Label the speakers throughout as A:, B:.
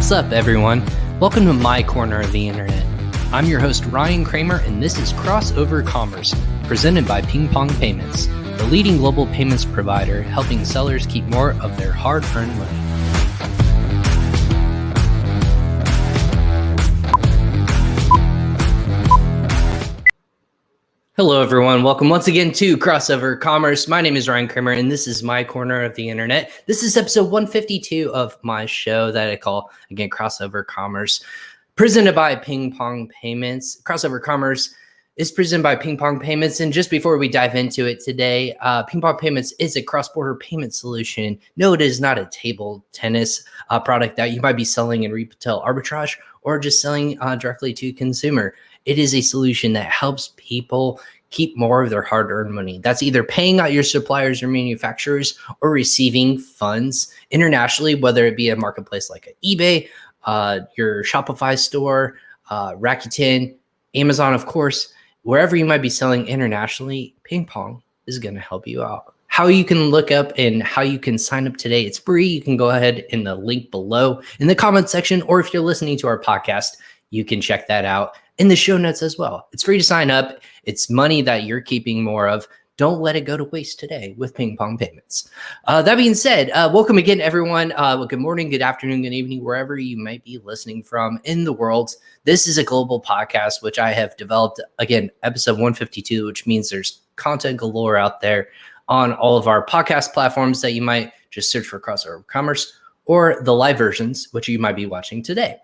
A: What's up, everyone? Welcome to my corner of the internet. I'm your host, Ryan Cramer, and this is Crossover Commerce, presented by Ping Pong Payments, the leading global payments provider helping sellers keep more of their hard-earned money. Hello, everyone. Welcome once again to Crossover Commerce. My name is Ryan Cramer, and this is my corner of the internet. This is episode 152 of my show that I call, again, Crossover Commerce, presented by Ping Pong Payments. Crossover Commerce is presented by Ping Pong Payments. And just before we dive into it today, Ping Pong Payments is a cross-border payment solution. No, it is not a table tennis product that you might be selling in retail arbitrage or just selling directly to consumer. It is a solution that helps people keep more of their hard-earned money. That's either paying out your suppliers or manufacturers or receiving funds internationally, whether it be a marketplace like eBay, your Shopify store, Rakuten, Amazon, of course. Wherever you might be selling internationally, Ping Pong is going to help you out. How you can look up and how you can sign up today, it's free. You can go ahead in the link below in the comment section, or if you're listening to our podcast, you can check that out in the show notes as well. It's free to sign up. It's money that you're keeping more of. Don't let it go to waste today with Ping Pong Payments. That being said, welcome again, everyone. Good morning, good afternoon, good evening, wherever you might be listening from in the world. This is a global podcast, which I have developed, again, episode 152, which means there's content galore out there on all of our podcast platforms that you might just search for Crossover Commerce, or the live versions, which you might be watching today.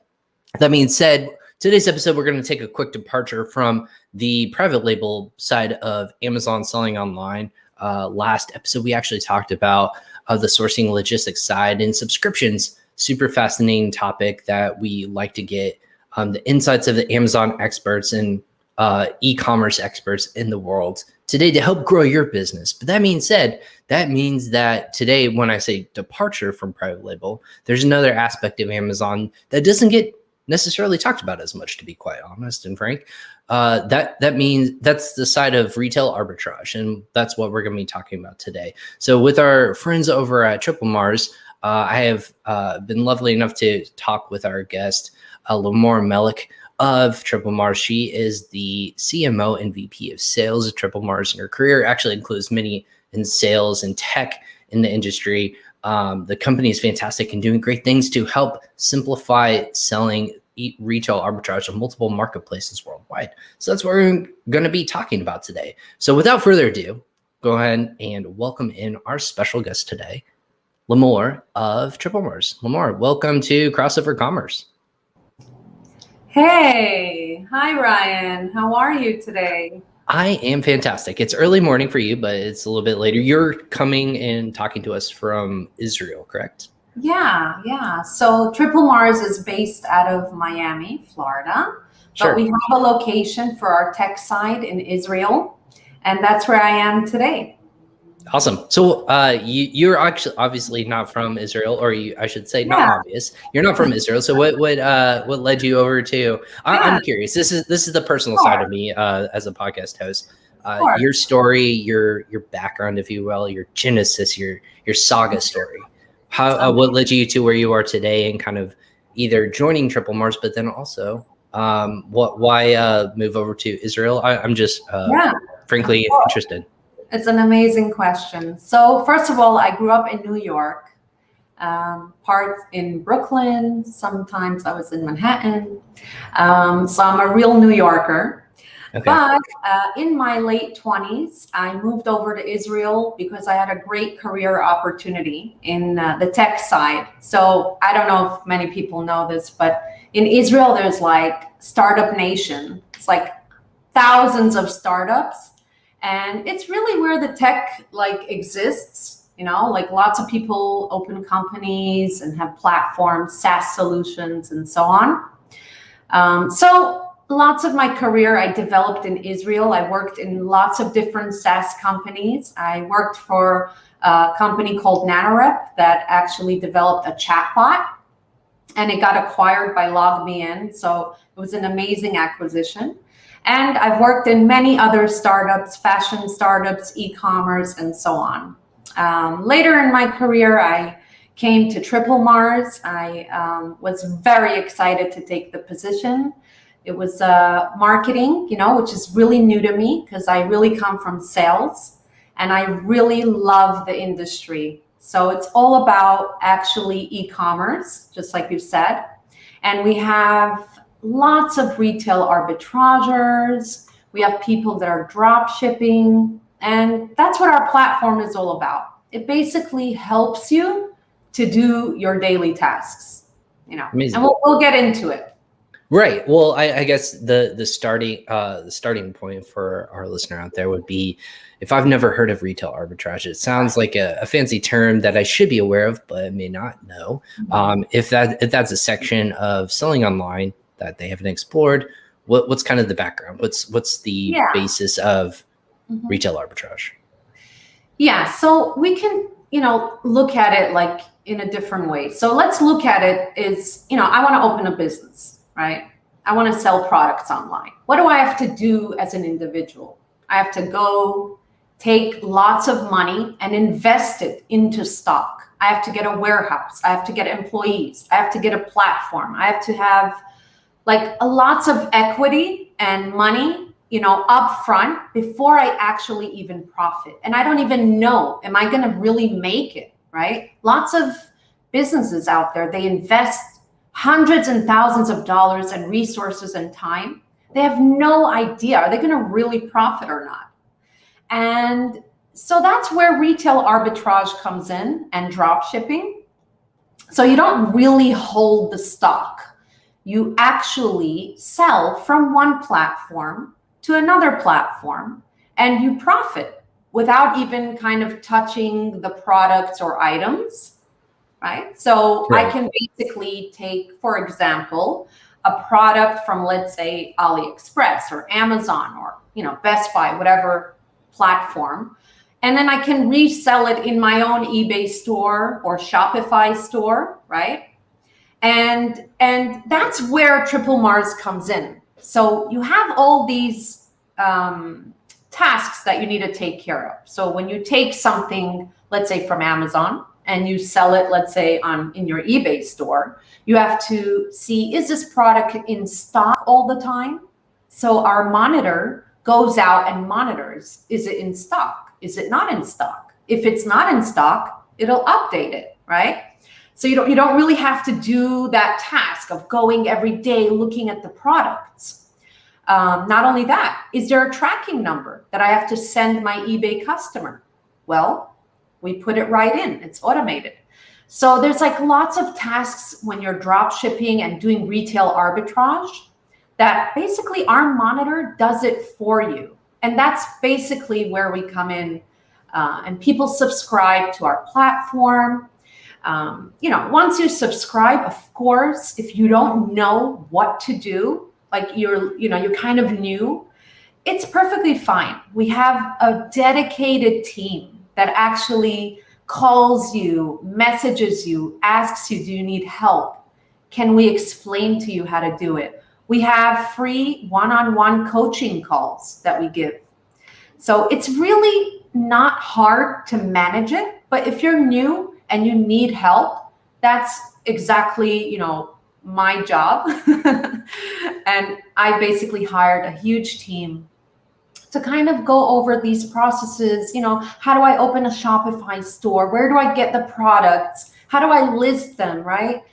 A: That being said, today's episode, we're going to take a quick departure from the private label side of Amazon selling online. Last episode, we actually talked about the sourcing logistics side and subscriptions. Super fascinating topic that we like to get the insights of the Amazon experts and e-commerce experts in the world today to help grow your business. But that being said, that means that today, when I say departure from private label, there's another aspect of Amazon that doesn't get necessarily talked about as much, to be quite honest and frank. That means that's the side of retail arbitrage, and that's what we're going to be talking about today. So with our friends over at Triplemars, I have been lovely enough to talk with our guest, Limor Melech of Triplemars. She is the CMO and VP of Sales at Triplemars, and her career actually includes many in sales and tech in the industry. The company is fantastic and doing great things to help simplify selling retail arbitrage on multiple marketplaces worldwide. So that's what we're going to be talking about today. So without further ado, go ahead and welcome in our special guest today, Limor of Triplemars. Limor, welcome to Crossover Commerce.
B: Hey, hi Ryan. How are you today?
A: I am fantastic. It's early morning for you, but it's a little bit later. You're coming and talking to us from Israel, correct?
B: Yeah. So Triplemars is based out of Miami, Florida.
A: Sure.
B: But we have a location for our tech side in Israel, and that's where I am today.
A: Awesome. So you're actually obviously not from Israel, or I should say not obvious. You're not from Israel. So what led you over to? I'm curious. This is the personal side of me as a podcast host. Your story, your background, if you will, your genesis, your saga story. What led you to where you are today, and kind of either joining Triplemars, but then also why move over to Israel? I'm just frankly interested.
B: It's an amazing question. So first of all, I grew up in New York, part in Brooklyn. Sometimes I was in Manhattan. So I'm a real New Yorker. Okay. But in my late 20s, I moved over to Israel because I had a great career opportunity in the tech side. So I don't know if many people know this, but in Israel, there's like startup nation. It's like thousands of startups. And it's really where the tech exists, like lots of people open companies and have platforms, SaaS solutions, and so on. So lots of my career I developed in Israel. I worked in lots of different SaaS companies. I worked for a company called Nanorep that actually developed a chatbot, and it got acquired by LogMeIn. So it was an amazing acquisition. And I've worked in many other startups, fashion startups, e-commerce, and so on. Later in my career, I came to Triplemars, I was very excited to take the position. It was marketing, which is really new to me because I really come from sales and I really love the industry. So it's all about actually e-commerce, just like you said. And we have lots of retail arbitrageurs. We have people that are drop shipping. And that's what our platform is all about. It basically helps you to do your daily tasks,
A: Amazing.
B: And we'll get into it.
A: Right. Well, I guess the starting point for our listener out there would be, if I've never heard of retail arbitrage, it sounds like a fancy term that I should be aware of, but may not know. If that's a section of selling online that they haven't explored, what's kind of the background? What's the basis of retail arbitrage? Yeah.
B: So we can, look at it like in a different way. So let's look at it as, I want to open a business. Right? I want to sell products online. What do I have to do as an individual? I have to go take lots of money and invest it into stock. I have to get a warehouse. I have to get employees. I have to get a platform. I have to have lots of equity and money, up front before I actually even profit. And I don't even know, am I going to really make it, right? Lots of businesses out there, they invest hundreds and thousands of dollars and resources and time. They have no idea, are they going to really profit or not? And so that's where retail arbitrage comes in and drop shipping. So you don't really hold the stock. You actually sell from one platform to another platform and you profit without even kind of touching the products or items. Right? So I can basically take, for example, a product from, let's say, AliExpress or Amazon or, Best Buy, whatever platform. And then I can resell it in my own eBay store or Shopify store, right? And that's where Triplemars comes in. So you have all these tasks that you need to take care of. So when you take something, let's say from Amazon, and you sell it, let's say, in your eBay store, you have to see, is this product in stock all the time? So our monitor goes out and monitors, is it in stock? Is it not in stock? If it's not in stock, it'll update it, right? So you don't really have to do that task of going every day looking at the products. Not only that, is there a tracking number that I have to send my eBay customer? Well, we put it right in, it's automated. So there's lots of tasks when you're drop shipping and doing retail arbitrage that basically our monitor does it for you. And that's basically where we come in and people subscribe to our platform. Once you subscribe, of course, if you don't know what to do, you're kind of new, it's perfectly fine. We have a dedicated team that actually calls you, messages you, asks you, do you need help? Can we explain to you how to do it? We have free one-on-one coaching calls that we give. So it's really not hard to manage it, but if you're new and you need help, that's exactly, my job. And I basically hired a huge team to kind of go over these processes. How do I open a Shopify store? Where do I get the products? How do I list them, right?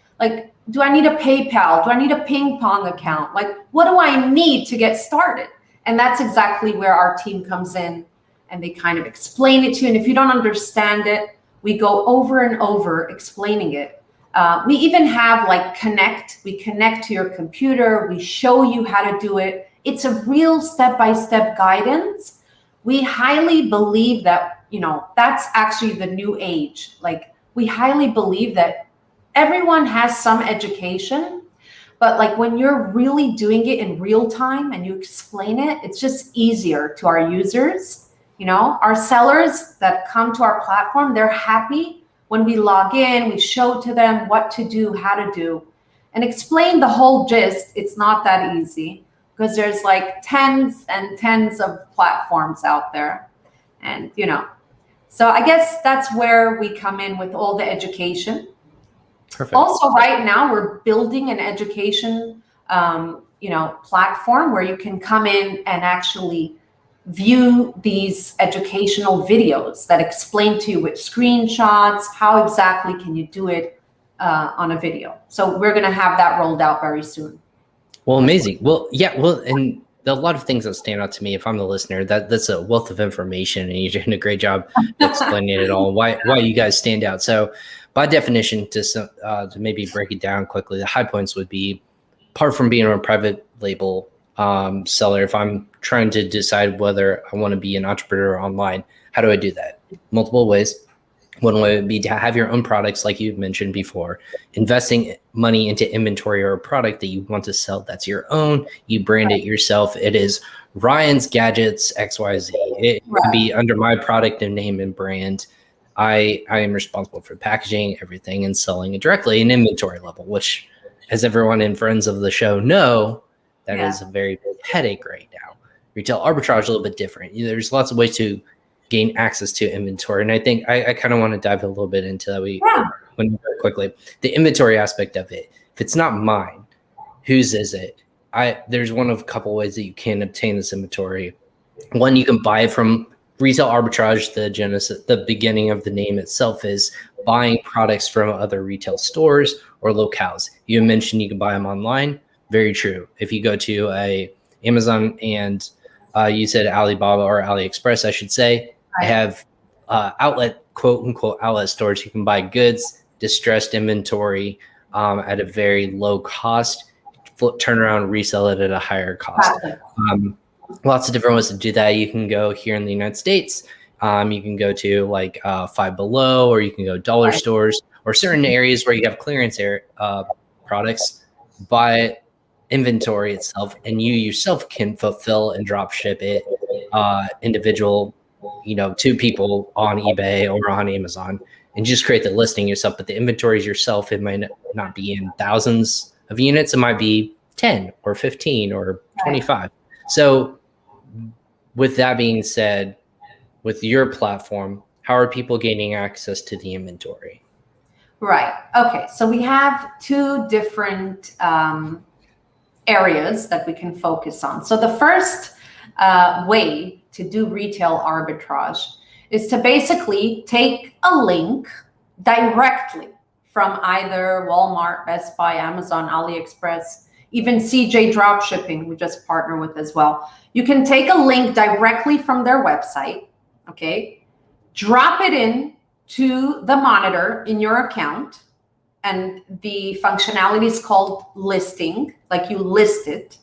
B: Do I need a PayPal? Do I need a ping pong account? What do I need to get started? And that's exactly where our team comes in and they kind of explain it to you. And if you don't understand it, we go over and over explaining it. We even have Connect. We connect to your computer. We show you how to do it. It's a real step-by-step guidance. We highly believe that, that's actually the new age. We highly believe that everyone has some education, but when you're really doing it in real time and you explain it, it's just easier to our users. Our sellers that come to our platform, they're happy when we log in, we show to them what to do, how to do, and explain the whole gist. It's not that easy, because there's tens and tens of platforms out there. And, So I guess that's where we come in with all the education.
A: Perfect.
B: Also, right now we're building an education, platform where you can come in and actually view these educational videos that explain to you with screenshots, how exactly can you do it on a video. So we're going to have that rolled out very soon.
A: Well, amazing. Well, yeah. Well, and a lot of things that stand out to me, if I'm the listener, that's a wealth of information, and you're doing a great job explaining it all. Why you guys stand out. So, by definition, to maybe break it down quickly, the high points would be, apart from being a private label seller, if I'm trying to decide whether I want to be an entrepreneur online, how do I do that? Multiple ways. One way would be to have your own products, like you've mentioned before, investing money into inventory or a product that you want to sell that's your own. You brand it yourself. It is Ryan's Gadgets XYZ. It can be under my product and name and brand. I am responsible for packaging everything and selling it directly in inventory level, which, as everyone and friends of the show know, that is a very big headache right now. Retail arbitrage, a little bit different. There's lots of ways to gain access to inventory. And I think I kind of want to dive a little bit into that. Very quickly. The inventory aspect of it. If it's not mine, whose is it? There's one of a couple ways that you can obtain this inventory. One, you can buy it from Retail Arbitrage. The beginning of the name itself is buying products from other retail stores or locales. You mentioned you can buy them online. Very true. If you go to a Amazon and you said Alibaba or AliExpress, I should say, I have quote unquote outlet stores. You can buy goods, distressed inventory at a very low cost, turn around, resell it at a higher cost. Lots of different ways to do that. You can go here in the United States. You can go to like Five Below, or you can go dollar stores, or certain areas where you have clearance products, buy inventory itself, and you yourself can fulfill and drop ship it individual, to people on eBay or on Amazon, and just create the listing yourself. But the inventory is yourself. It might not be in thousands of units. It might be 10 or 15 or 25. So with that being said, with your platform, how are people gaining access to the inventory?
B: Right. Okay. So we have two different areas that we can focus on. So the first way to do retail arbitrage is to basically take a link directly from either Walmart, Best Buy, Amazon, AliExpress, even CJ Dropshipping, we just partner with as well. You can take a link directly from their website, okay? Drop it in to the monitor in your account, and the functionality is called listing, like you list it,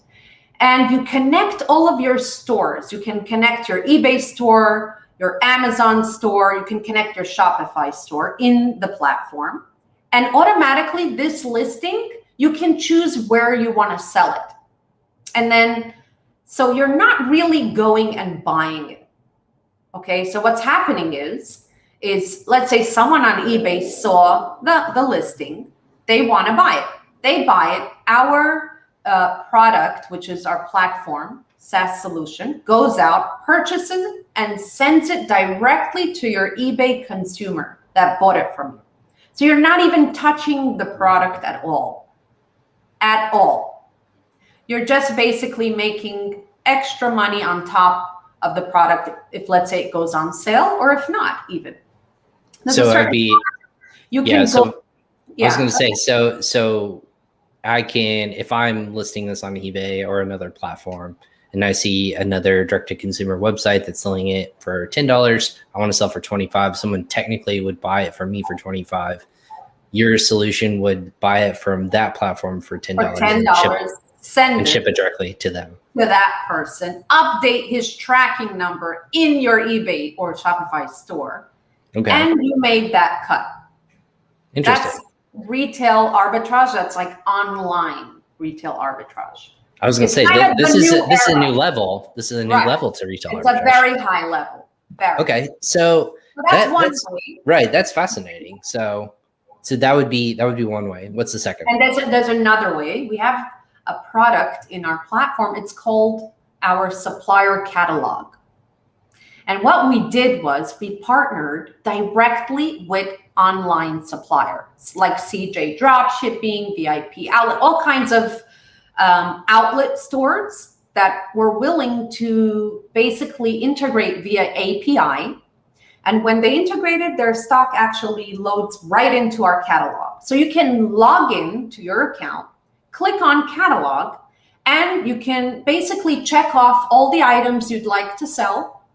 B: and you connect all of your stores. You can connect your eBay store, your Amazon store, you can connect your Shopify store in the platform, and automatically this listing, you can choose where you want to sell it. And then, so you're not really going and buying it. Okay, so what's happening is let's say someone on eBay saw the listing, they want to buy it. They buy it. Our product, which is our platform, SaaS solution, goes out, purchases it, and sends it directly to your eBay consumer that bought it from you. So you're not even touching the product at all. At all. You're just basically making extra money on top of the product if, let's say, it goes on sale, or if not even.
A: So I'd be,
B: you can go.
A: I was going to say, so I can, if I'm listing this on eBay or another platform, and I see another direct-to-consumer website that's selling it for $10, I want to sell for $25. Someone technically would buy it from me for $25. Your solution would buy it from that platform for $10.
B: For $10,
A: ship it directly to them.
B: To that person, update his tracking number in your eBay or Shopify store. Okay. And you made that cut.
A: Interesting.
B: That's retail arbitrage. That's like online retail arbitrage.
A: I was going to say, this is a new level. This is a new level to retail arbitrage.
B: It's a very high level.
A: Okay. So
B: that's one way.
A: Right. That's fascinating. So that would be one way. What's the second?
B: And there's another way. We have a product in our platform. It's called our supplier catalog. And what we did was we partnered directly with online suppliers like CJ Dropshipping, VIP Outlet, all kinds of outlet stores that were willing to basically integrate via API. And when they integrated, their stock actually loads right into our catalog. So you can log in to your account, click on catalog, and you can basically check off all the items you'd like to sell,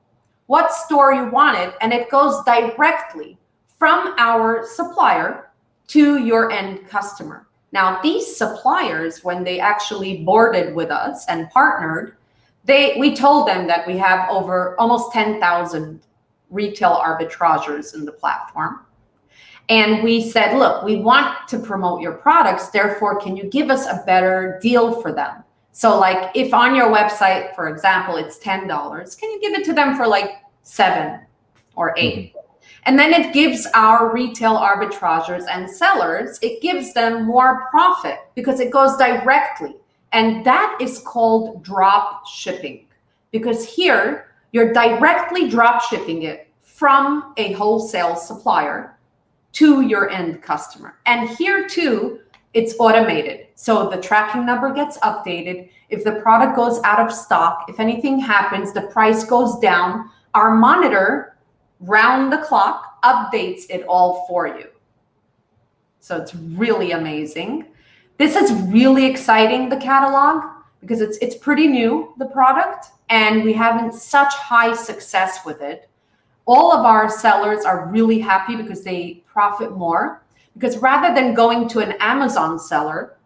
B: what store you want it, and it goes directly from our supplier to your end customer. Now, these suppliers, when they actually boarded with us and partnered, we told them that we have over almost 10,000 retail arbitrageurs in the platform. And we said, look, we want to promote your products. Therefore, can you give us a better deal for them? So like if on your website, for example, it's $10, can you give it to them for like $7 or $8? And then it gives our retail arbitrageurs and sellers, it gives them more profit because it goes directly. And that is called drop shipping, because here you're directly drop shipping it from a wholesale supplier to your end customer. And here too, it's automated. So the tracking number gets updated. If the product goes out of stock, if anything happens, the price goes down, our monitor round the clock updates it all for you. So it's really amazing. This is really exciting, the catalog, because it's pretty new, the product, and we having such high success with it. All of our sellers are really happy because they profit more, because rather than going to an Amazon seller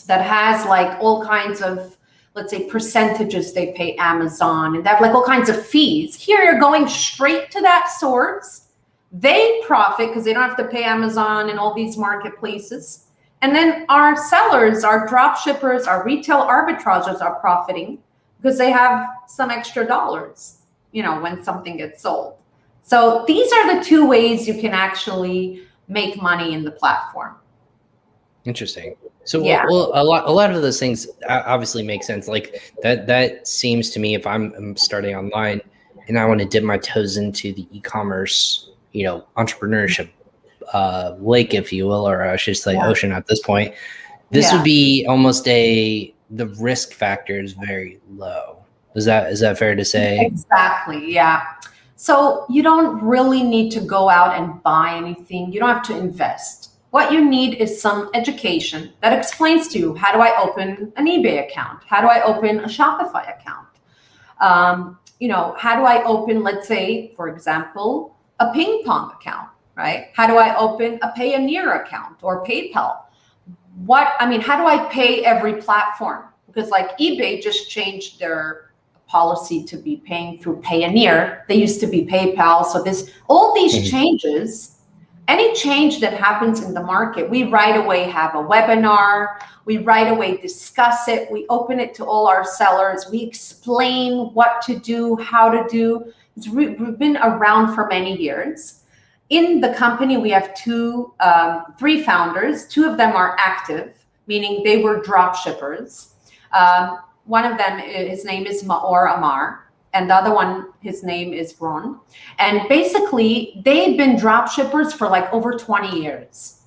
B: that has like all kinds of, let's say, percentages they pay Amazon, and they have like all kinds of fees, here you're going straight to that source. They profit because they don't have to pay Amazon and all these marketplaces. And then our sellers, our drop shippers, our retail arbitrageurs are profiting because they have some extra dollars, you know, when something gets sold. So these are the two ways you can actually make money in the platform.
A: Interesting. So
B: Yeah.
A: well, a lot of those things obviously make sense. Like that seems to me, if I'm starting online and I want to dip my toes into the e-commerce, you know, entrepreneurship lake, if you will, or I should say ocean at this point, this would be almost the risk factor is very low. Is that fair to say?
B: Exactly. Yeah. So you don't really need to go out and buy anything. You don't have to invest. What you need is some education that explains to you, how do I open an eBay account? How do I open a Shopify account? You know, how do I open, let's say, for example, a ping pong account, right? How do I open a Payoneer account or PayPal? How do I pay every platform? Because like eBay just changed their policy to be paying through Payoneer. They used to be PayPal. So all these changes, any change that happens in the market, we right away have a webinar. We right away discuss it. We open it to all our sellers. We explain what to do, how to do. We've been around for many years. In the company, we have three founders. Two of them are active, meaning they were drop shippers. One of them, his name is Maor Amar, and the other one, his name is Ron. And basically, they've been drop shippers for like over 20 years,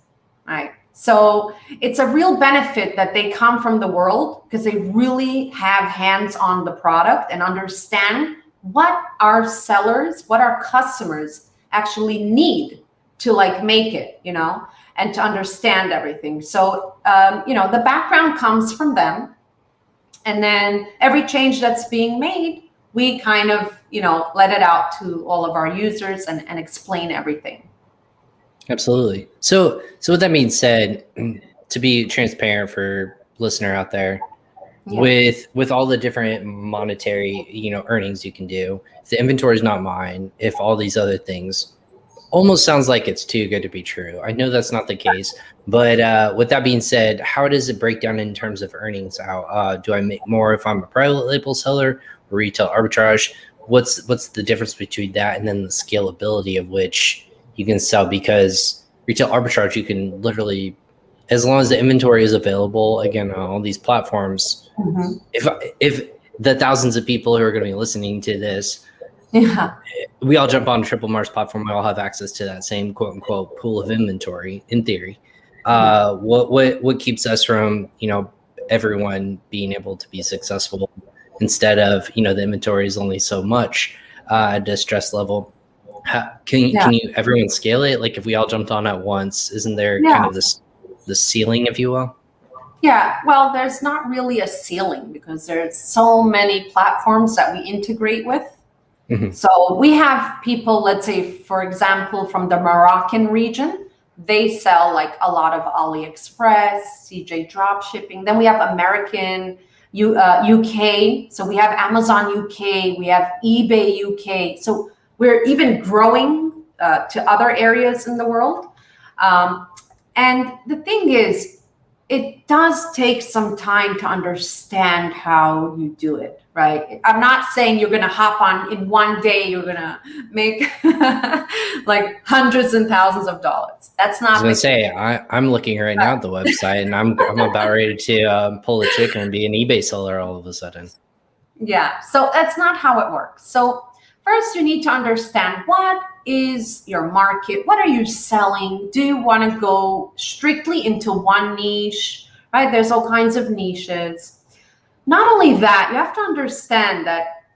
B: right? So it's a real benefit that they come from the world because they really have hands on the product and understand what our sellers, what our customers actually need to like make it, you know, and to understand everything. So, you know, the background comes from them. And then every change that's being made, we kind of, you know, let it out to all of our users and explain everything.
A: Absolutely. So with that being said, to be transparent for listener out there, with all the different monetary, you know, earnings you can do, if the inventory is not mine, if all these other things, almost sounds like it's too good to be true. I know that's not the case, but with that being said, how does it break down in terms of earnings out? Do I make more if I'm a private label seller or retail arbitrage? What's the difference between that and then the scalability of which you can sell? Because retail arbitrage, you can literally, as long as the inventory is available, again, on all these platforms, if the thousands of people who are going to be listening to this
B: Yeah.
A: We all jump on Triplemars platform. We all have access to that same quote unquote pool of inventory in theory. What keeps us from, everyone being able to be successful instead of, the inventory is only so much distress level? Can you everyone scale it? Like if we all jumped on at once, isn't there kind of the ceiling, if you will?
B: Yeah, well, there's not really a ceiling because there's so many platforms that we integrate with. Mm-hmm. So we have people, let's say, for example, from the Moroccan region, they sell like a lot of AliExpress, CJ Dropshipping. Then we have American, UK. So we have Amazon UK, we have eBay UK. So we're even growing to other areas in the world. And the thing is, it does take some time to understand how you do it, right? I'm not saying you're going to hop on in one day, you're going to make like hundreds and thousands of dollars. That's not.
A: I was going to say, I'm looking right now at the website and I'm about ready to pull a trigger and be an eBay seller all of a sudden.
B: Yeah, so that's not how it works. So first you need to understand what is your market? What are you selling? Do you want to go strictly into one niche, right? There's all kinds of niches. Not only that, you have to understand that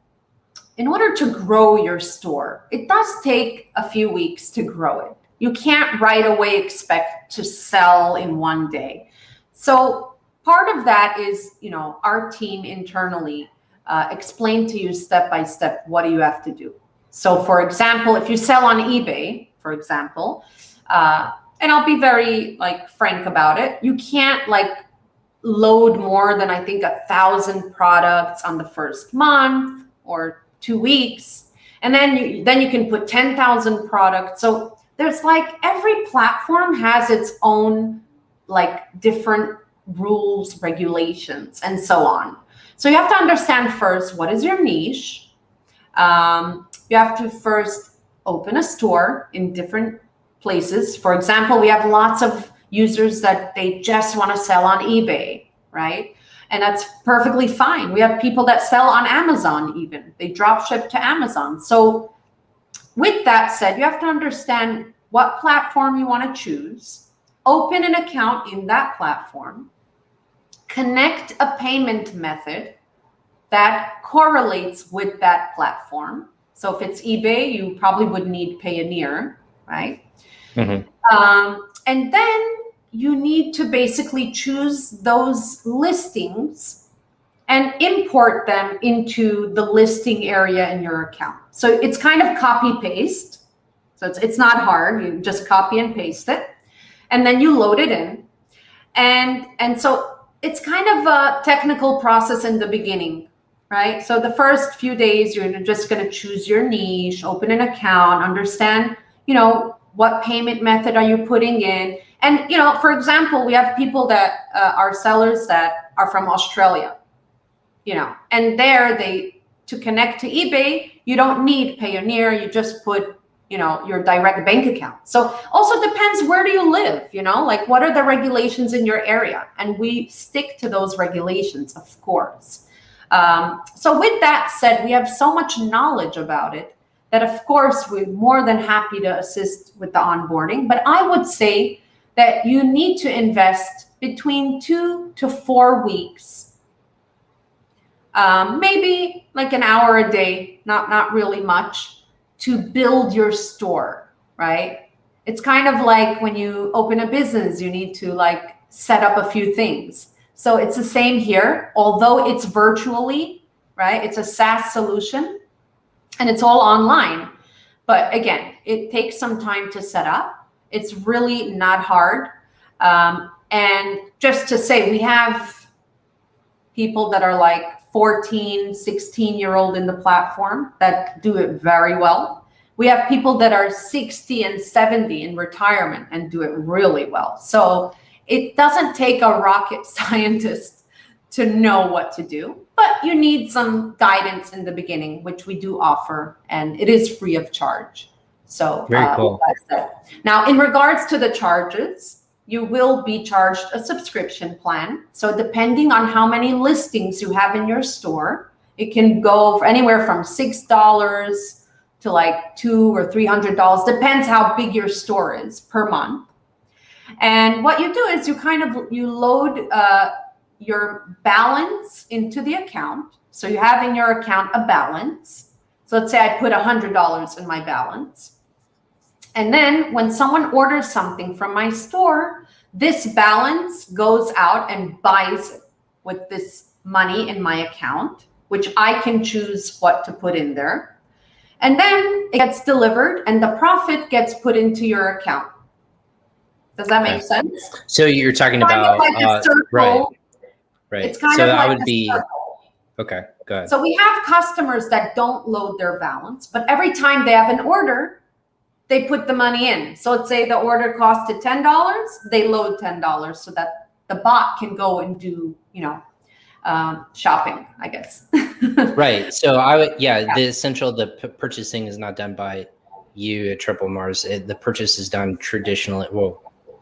B: in order to grow your store, it does take a few weeks to grow it. You can't right away expect to sell in one day. So part of that is, our team internally explain to you step by step, what do you have to do? So for example, if you sell on eBay, for example, and I'll be very frank about it, you can't load more than I think 1,000 products on the first month or 2 weeks. And then you can put 10,000 products. So there's every platform has its own different rules, regulations, and so on. So you have to understand first, what is your niche? You have to first open a store in different places. For example, we have lots of users that they just want to sell on eBay, right? And that's perfectly fine. We have people that sell on Amazon even. They drop ship to Amazon. So with that said, you have to understand what platform you want to choose, open an account in that platform, connect a payment method that correlates with that platform. So if it's eBay, you probably would need Payoneer, right? Mm-hmm. And then you need to basically choose those listings and import them into the listing area in your account. So it's kind of copy paste. So it's not hard. You just copy and paste it, and then you load it in. And so it's kind of a technical process in the beginning, right? So the first few days, you're just going to choose your niche, open an account, understand, what payment method are you putting in? And, for example, we have people that are sellers that are from Australia, and to connect to eBay, you don't need Payoneer. You just put, your direct bank account. So also depends, where do you live? What are the regulations in your area? And we stick to those regulations, of course. So with that said, we have so much knowledge about it that, of course, we're more than happy to assist with the onboarding. But I would say that you need to invest between 2 to 4 weeks, maybe an hour a day, not really much, to build your store, right? It's kind of like when you open a business, you need to set up a few things. So it's the same here, although it's virtually, right? It's a SaaS solution and it's all online. But again, it takes some time to set up. It's really not hard. And just to say, we have people that are 14, 16-year-old in the platform that do it very well. We have people that are 60 and 70 in retirement and do it really well. So it doesn't take a rocket scientist to know what to do, but you need some guidance in the beginning, which we do offer, and it is free of charge. So
A: very cool.
B: Now, in regards to the charges, you will be charged a subscription plan. So depending on how many listings you have in your store, it can go for anywhere from $6 to like $200 or $300, depends how big your store is per month. And what you do is you load your balance into the account. So you have in your account a balance. So let's say I put $100 in my balance. And then when someone orders something from my store, this balance goes out and buys it with this money in my account, which I can choose what to put in there. And then it gets delivered and the profit gets put into your account. Does that make sense?
A: So you're talking about, right.
B: It's kind
A: so
B: of
A: that
B: like
A: would
B: a
A: be,
B: circle.
A: okay, go ahead.
B: So we have customers that don't load their balance, but every time they have an order, they put the money in. So let's say the order costed $10, they load $10 so that the bot can go and do, shopping, I guess.
A: Right. So the purchasing is not done by you at Triplemars. The purchase is done traditionally,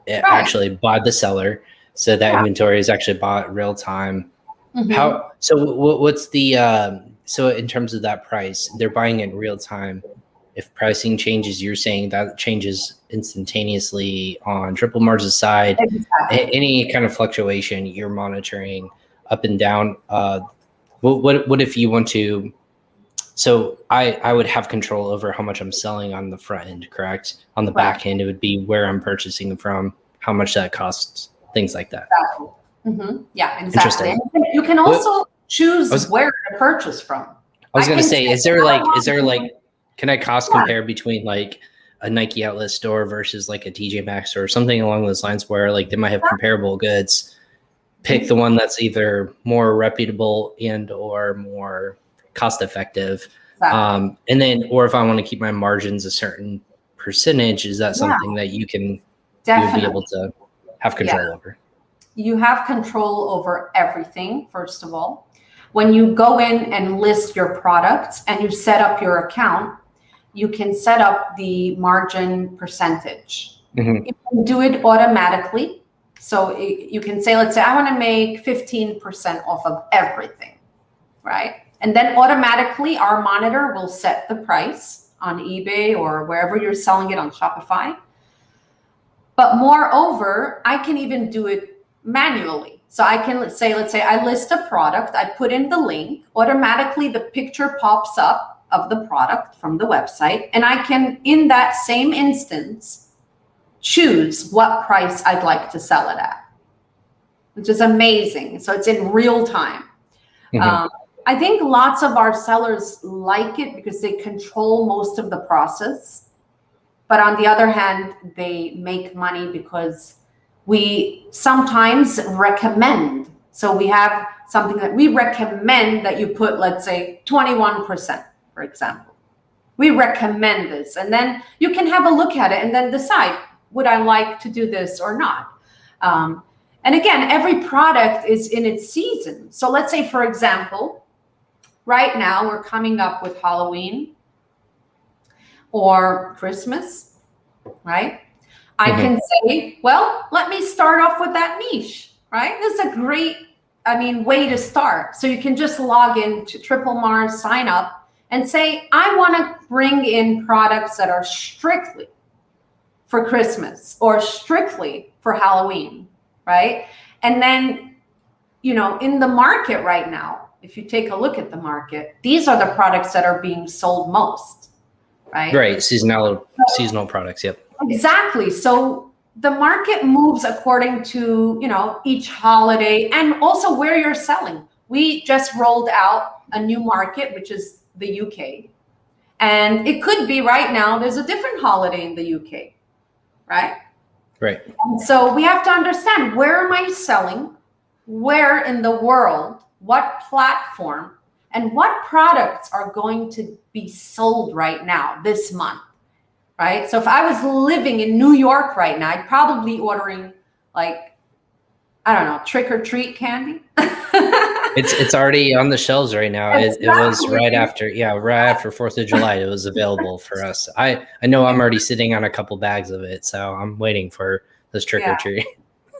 A: actually by the seller. So that inventory is actually bought real time. What's the, so in terms of that price, they're buying it in real time. If pricing changes, you're saying that changes instantaneously on Triplemars' side.
B: Exactly.
A: Any kind of fluctuation you're monitoring up and down. What if you want to? So I would have control over how much I'm selling on the front end, correct? On the back end, it would be where I'm purchasing from, how much that costs, things like that.
B: Exactly. Yeah, exactly. You can also choose where to purchase from.
A: I was going to say, is there like, can I cost compare between like a Nike outlet store versus like a TJ Maxx or something along those lines where like they might have comparable goods? Pick the one that's either more reputable and or more cost effective. And then, or if I want to keep my margins a certain percentage, is that something that you would be able to have control over?
B: You have control over everything, first of all. When you go in and list your products and you set up your account, you can set up the margin percentage. You can do it automatically. So you can say, let's say I want to make 15% off of everything, right? And then automatically our monitor will set the price on eBay or wherever you're selling it on Shopify. But moreover, I can even do it manually. So I can let's say I list a product, I put in the link, automatically the picture pops up of the product from the website, and I can, in that same instance, choose what price I'd like to sell it at, which is amazing. So it's in real time. I think lots of our sellers like it because they control most of the process. But on the other hand, they make money because we sometimes recommend. So we have something that we recommend that you put, let's say 21%, for example. We recommend this. And then you can have a look at it and then decide, would I like to do this or not? And again, every product is in its season. So let's say, for example, right now we're coming up with Halloween or Christmas, right? I can say, well, let me start off with that niche, right? This is a great, way to start. So you can just log into Triplemars, sign up and say, I want to bring in products that are strictly for Christmas or strictly for Halloween, right? And then, in the market right now, if you take a look at the market, these are the products that are being sold most, right?
A: Right, seasonal products, yep.
B: Exactly. So the market moves according to, each holiday and also where you're selling. We just rolled out a new market, which is the UK. And it could be right now, there's a different holiday in the UK, right?
A: Right.
B: And so we have to understand, where am I selling? Where in the world? What platform? And what products are going to be sold right now, this month? Right? So if I was living in New York right now, I'd probably be ordering trick or treat candy.
A: It's already on the shelves right now. It was right after 4th of July. It was available for us. I know I'm already sitting on a couple bags of it, so I'm waiting for this trick or treat.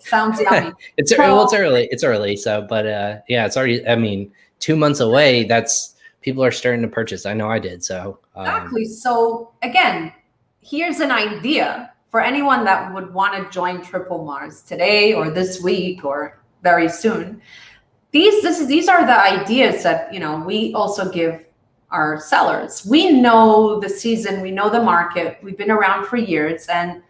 B: Sounds yummy.
A: It's early. So, but it's already, 2 months away. That's people are starting to purchase. I know I did. So
B: exactly. So again, here's an idea for anyone that would want to join Triplemars today or this week or very soon. These are the ideas that, you know, we also give our sellers. We know the season, we know the market, we've been around for years, and,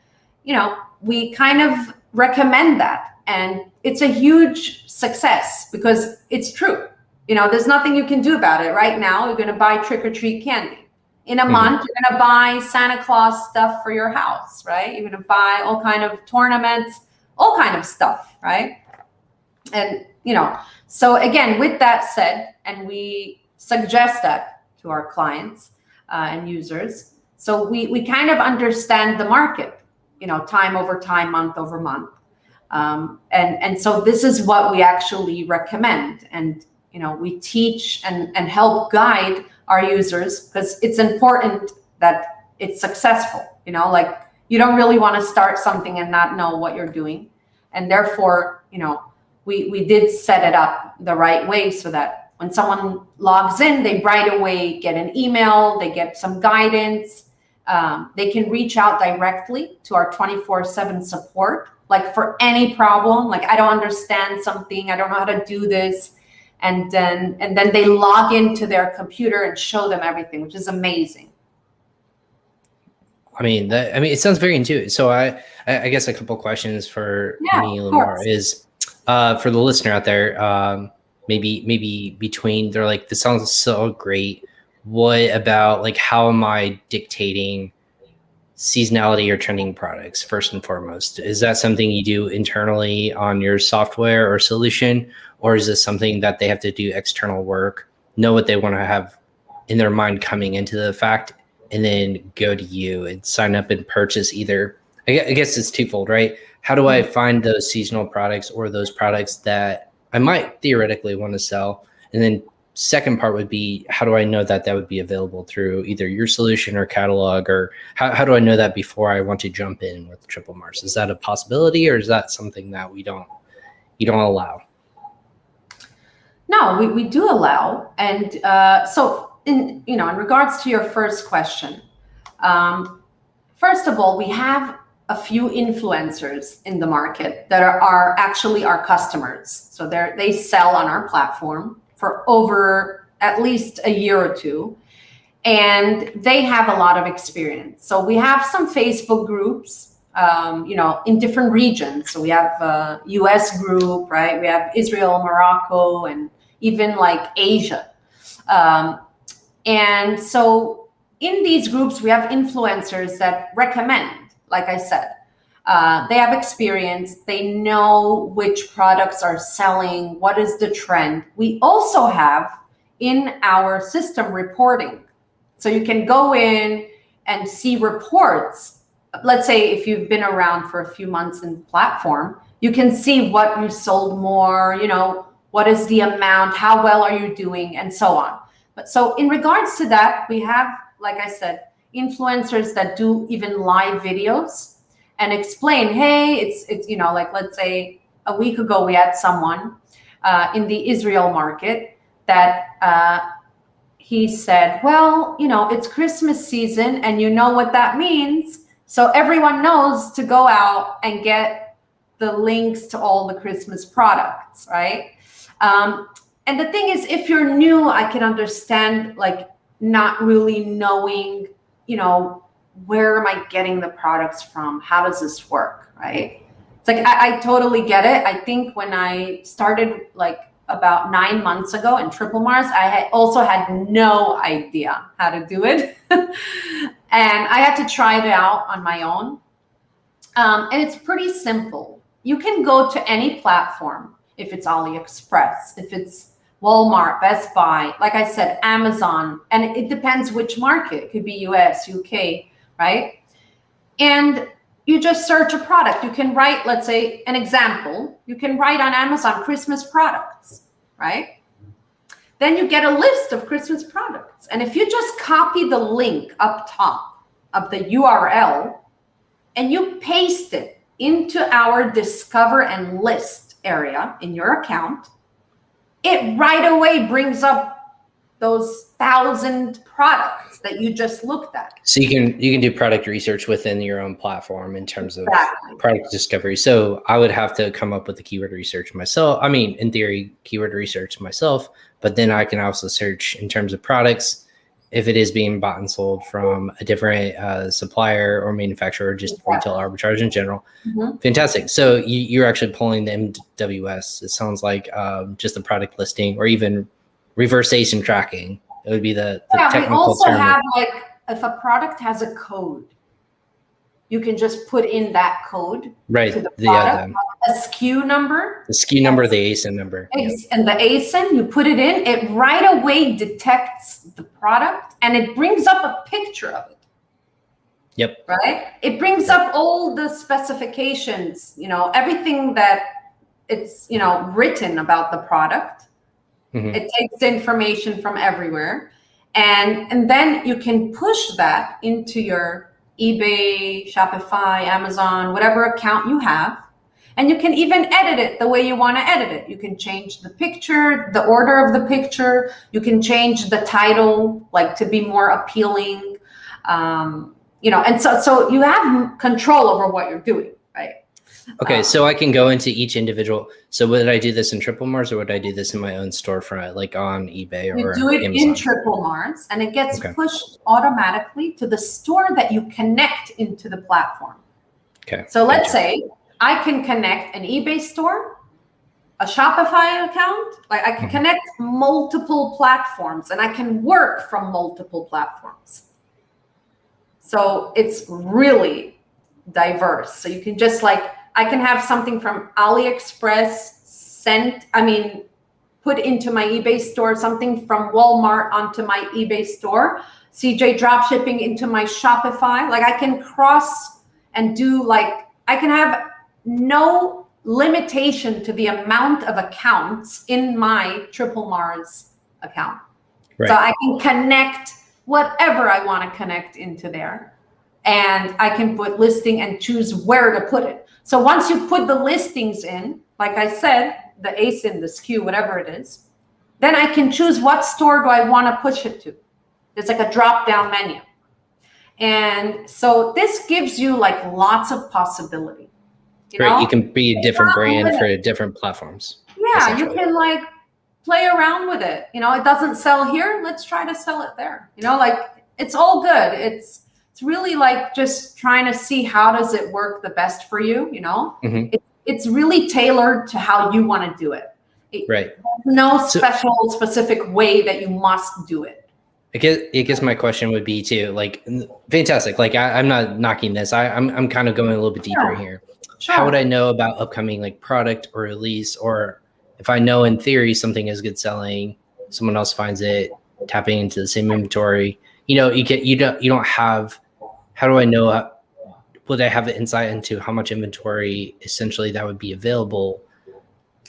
B: you know, we kind of recommend that. And it's a huge success because it's true. You know, there's nothing you can do about it. Right now, you're going to buy trick-or-treat candy. In a month, you're going to buy Santa Claus stuff for your house, right? You're going to buy all kind of tournaments, all kind of stuff, right? And, you know, so again, with that said, and we suggest that to our clients and users, so we kind of understand the market, you know, time over time, month over month. And so this is what we actually recommend. And, you know, we teach and help guide our users because it's important that it's successful. You know, like you don't really want to start something and not know what you're doing. And therefore, you know, we did set it up the right way so that when someone logs in, they right away get an email, they get some guidance. They can reach out directly to our 24/7 support, like for any problem, like I don't understand something, I don't know how to do this. And then they log into their computer and show them everything, which is amazing.
A: I mean, it sounds very intuitive. So I guess a couple questions for me, Limor, is for the listener out there, maybe between, they're like, this sounds so great. What about, like, how am I dictating seasonality or trending products first and foremost? Is that something you do internally on your software or solution? Or is this something that they have to do external work, know what they want to have in their mind coming into the fact, and then go to you and sign up and purchase either? I guess it's twofold, right? How do I find those seasonal products or those products that I might theoretically want to sell? And then second part would be, how do I know that that would be available through either your solution or catalog? Or how do I know that before I want to jump in with Triplemars? Is that a possibility, or is that something that you don't allow?
B: No, we do allow. And so in regards to your first question, first of all, we have a few influencers in the market that are actually our customers. So they sell on our platform for over at least a year or two, and they have a lot of experience. So we have some Facebook groups, in different regions. So we have a US group, right? We have Israel, Morocco, and even like Asia. And so in these groups, we have influencers that recommend, like I said, they have experience, they know which products are selling, what is the trend. We also have in our system reporting. So you can go in and see reports. Let's say if you've been around for a few months in the platform, you can see what you sold more, what is the amount, how well are you doing, and so on. But so in regards to that, we have, like I said, influencers that do even live videos and explain, hey, it's like, let's say a week ago, we had someone in the Israel market that he said, well, it's Christmas season, and you know what that means. So everyone knows to go out and get the links to all the Christmas products, right? And the thing is, if you're new, I can understand, like, not really knowing, where am I getting the products from? How does this work, right? It's like, I totally get it. I think when I started, like, about 9 months ago in Triplemars, I also had no idea how to do it. And I had to try it out on my own. And it's pretty simple. You can go to any platform, if it's AliExpress, if it's Walmart, Best Buy, like I said, Amazon, and it depends which market. It could be US, UK, right? And you just search a product. You can write, let's say, an example. You can write on Amazon Christmas products, right? Then you get a list of Christmas products. And if you just copy the link up top of the URL and you paste it into our Discover and List area in your account, it right away brings up those 1,000 products that you just looked at.
A: So you can do product research within your own platform in terms of product discovery. So I would have to come up with the keyword research myself. I mean, in theory, keyword research myself, but then I can also search in terms of products, if it is being bought and sold from a different supplier or manufacturer, or just retail arbitrage in general. Fantastic. So you're actually pulling the MWS. It sounds like just the product listing, or even reverse ASIN tracking. It would be the technical
B: we also
A: term.
B: have, like, if a product has a code, you can just put in that code to the product, a SKU number.
A: The SKU number, the ASIN number.
B: And the ASIN, you put it in, it right away detects the product and it brings up a picture of it.
A: Yep.
B: Right? It brings up all the specifications, everything that it's, written about the product. It takes the information from everywhere. And then you can push that into your eBay, Shopify, Amazon, whatever account you have. And you can even edit it the way you want to edit it. You can change the picture, the order of the picture. You can change the title, like, to be more appealing. And so you have control over what you're doing, right?
A: Okay, so I can go into each individual. So would I do this in Triplemars, or would I do this in my own storefront, like on eBay or
B: You do it
A: Amazon?
B: in Triplemars, and it gets pushed automatically to the store that you connect into the platform.
A: Okay.
B: So let's say I can connect an eBay store, a Shopify account. Like, I can connect multiple platforms, and I can work from multiple platforms. So it's really diverse. So you can just, like, I can have something from AliExpress put into my eBay store, something from Walmart onto my eBay store, CJ Dropshipping into my Shopify. Like, I can cross and do, like, I can have no limitation to the amount of accounts in my Triplemars account. Right. So I can connect whatever I want to connect into there. And I can put listing and choose where to put it. So once you put the listings in, like I said, the ASIN, the SKU, whatever it is, then I can choose what store do I want to push it to. It's like a drop-down menu. And so this gives you, like, lots of possibility.
A: You can be a different brand for different platforms.
B: Yeah, you can, like, play around with it. It doesn't sell here, let's try to sell it there. Like, it's all good. It's really, like, just trying to see how does it work the best for you. It's really tailored to how you want to do it. There's no specific way that you must do it.
A: I guess my question would be too, like, fantastic. Like, I'm not knocking this. I'm kind of going a little bit deeper here. Sure. How would I know about upcoming, like, product or release, or if I know in theory something is good selling, someone else finds it, tapping into the same inventory. You don't have. How do I know? Would I have the insight into how much inventory essentially that would be available?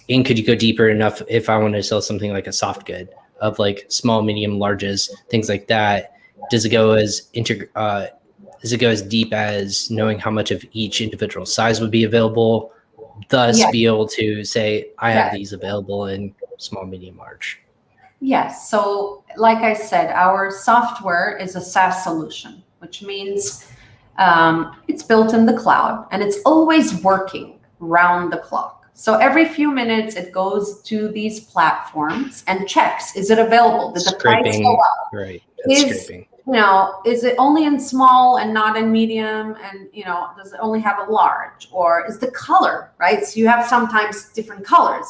A: And could you go deeper enough if I want to sell something like a soft good of, like, small, medium, larges, things like that? Does it go as deep as knowing how much of each individual size would be available, thus be able to say, I have these available in small, medium, large?
B: Yes. So like I said, our software is a SaaS solution, which means it's built in the cloud and it's always working round the clock. So every few minutes it goes to these platforms and checks, is it available? Did the price go up?
A: Right. That's scraping.
B: Is it only in small and not in medium? And, does it only have a large? Or is the color, right? So you have sometimes different colors.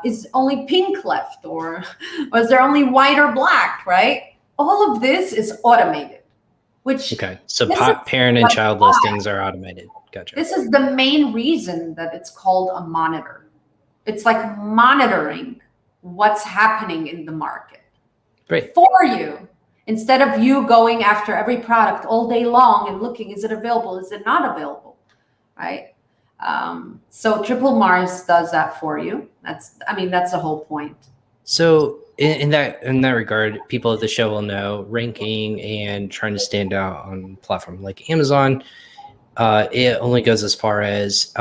B: Is only pink left, or was there only white or black, right? All of this is automated.
A: So parent and child listings are automated. Gotcha.
B: This is the main reason that it's called a monitor. It's like monitoring what's happening in the market for you, instead of you going after every product all day long and looking, is it available? Is it not available? Right? So Triplemars does that for you. That's the whole point.
A: So in that regard, people at the show will know ranking and trying to stand out on a platform like Amazon. It only goes as far as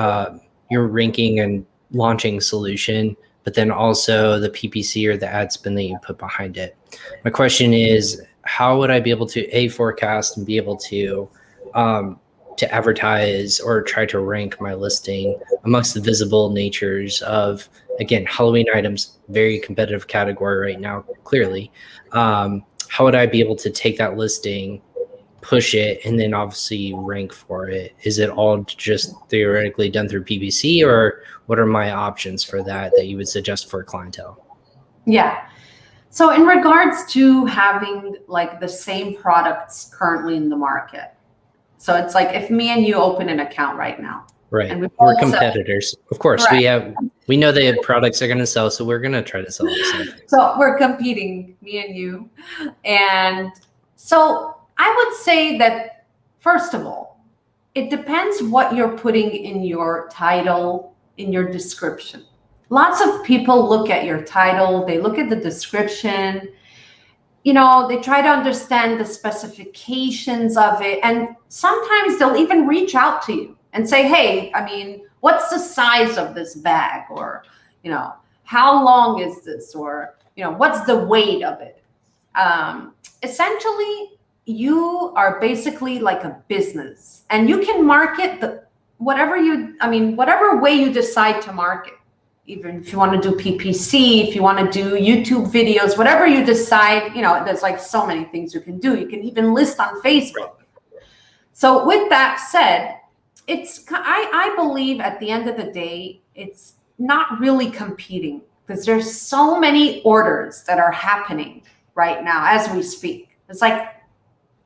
A: your ranking and launching solution, but then also the PPC or the ad spend that you put behind it. My question is, how would I be able to forecast and be able to advertise or try to rank my listing amongst the visible natures of, again, Halloween items, very competitive category right now, clearly. How would I be able to take that listing, push it, and then obviously rank for it? Is it all just theoretically done through PPC, or what are my options for that you would suggest for clientele?
B: Yeah. So in regards to having like the same products currently in the market, so it's like if me and you open an account right now,
A: right?
B: And
A: we're competitors, of course.
B: Correct.
A: We know the products are going to sell, so we're going to try to sell the same thing.
B: So we're competing, me and you, and so I would say that first of all, it depends what you're putting in your title, in your description. Lots of people look at your title, they look at the description, they try to understand the specifications of it. And sometimes they'll even reach out to you and say, hey, what's the size of this bag? Or, how long is this? Or, what's the weight of it? Essentially, you are basically like a business, and you can market whatever way you decide to market. Even if you want to do PPC, if you want to do YouTube videos, whatever you decide, there's like so many things you can do. You can even list on Facebook. So with that said, I believe at the end of the day, it's not really competing, because there's so many orders that are happening right now as we speak. It's like